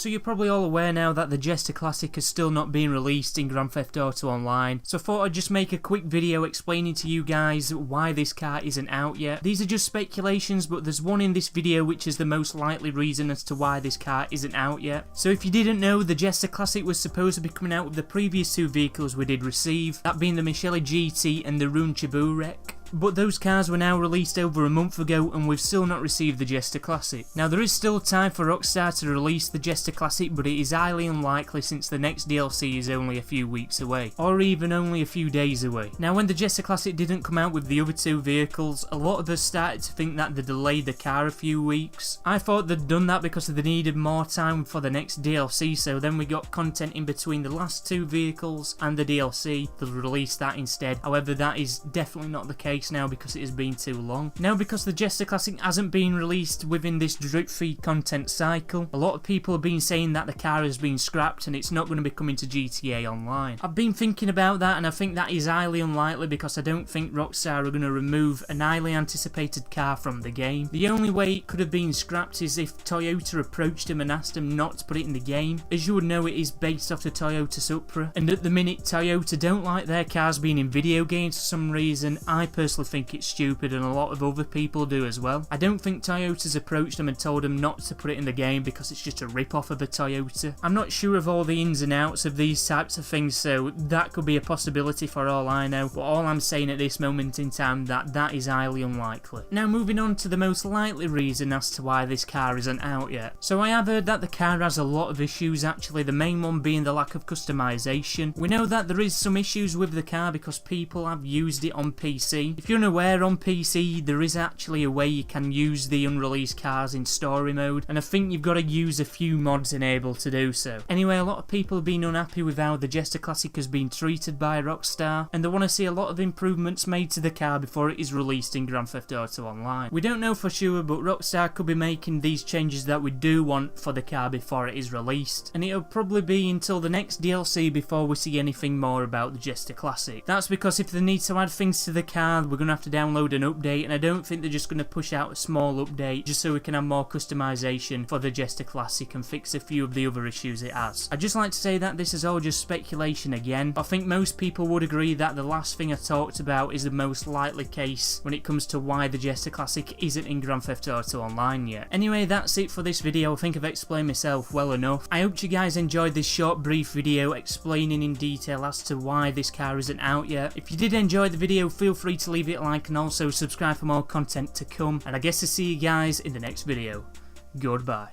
So you're probably all aware now that the Jester Classic has still not been released in Grand Theft Auto Online, so I thought I'd just make a quick video explaining to you guys why this car isn't out yet. These are just speculations, but there's one in this video which is the most likely reason as to why this car isn't out yet. So if you didn't know, the Jester Classic was supposed to be coming out with the previous two vehicles we did receive, that being the Michele GT and the Rune Chiburek. But those cars were now released over a month ago and we've still not received the Jester Classic. Now there is still time for Rockstar to release the Jester Classic, but it is highly unlikely since the next DLC is only a few weeks away, or even only a few days away. Now when the Jester Classic didn't come out with the other two vehicles, a lot of us started to think that they delayed the car a few weeks. I thought they'd done that because they needed more time for the next DLC, so then we got content in between the last two vehicles and the DLC. They'll release that instead. However, that is definitely not the case now because it has been too long. Now because the Jester Classic hasn't been released within this drip feed content cycle, a lot of people have been saying that the car has been scrapped and it's not going to be coming to GTA Online. I've been thinking about that and I think that is highly unlikely because I don't think Rockstar are going to remove an highly anticipated car from the game. The only way it could have been scrapped is if Toyota approached him and asked him not to put it in the game. As you would know, it is based off the Toyota Supra, and at the minute Toyota don't like their cars being in video games for some reason. I personally think it's stupid and a lot of other people do as well. I don't think Toyota's approached them and told them not to put it in the game because it's just a rip-off of a Toyota. I'm not sure of all the ins and outs of these types of things, so that could be a possibility for all I know, but all I'm saying at this moment in time that is highly unlikely. Now moving on to the most likely reason as to why this car isn't out yet. So I have heard that the car has a lot of issues, actually, the main one being the lack of customization. We know that there is some issues with the car because people have used it on PC. If you're unaware, on PC there is actually a way you can use the unreleased cars in story mode, and I think you've got to use a few mods enabled to do so. Anyway, a lot of people have been unhappy with how the Jester Classic has been treated by Rockstar, and they want to see a lot of improvements made to the car before it is released in Grand Theft Auto Online. We don't know for sure, but Rockstar could be making these changes that we do want for the car before it is released, and it'll probably be until the next DLC before we see anything more about the Jester Classic. That's because if they need to add things to the car, we're going to have to download an update, and I don't think they're just going to push out a small update just so we can have more customization for the Jester Classic and fix a few of the other issues it has. I'd just like to say that this is all just speculation again, but I think most people would agree that the last thing I talked about is the most likely case when it comes to why the Jester Classic isn't in Grand Theft Auto Online yet. Anyway, that's it for this video. I think I've explained myself well enough. I hope you guys enjoyed this short brief video explaining in detail as to why this car isn't out yet. If you did enjoy the video, feel free to leave it a like and also subscribe for more content to come, and I guess to see you guys in the next video. Goodbye.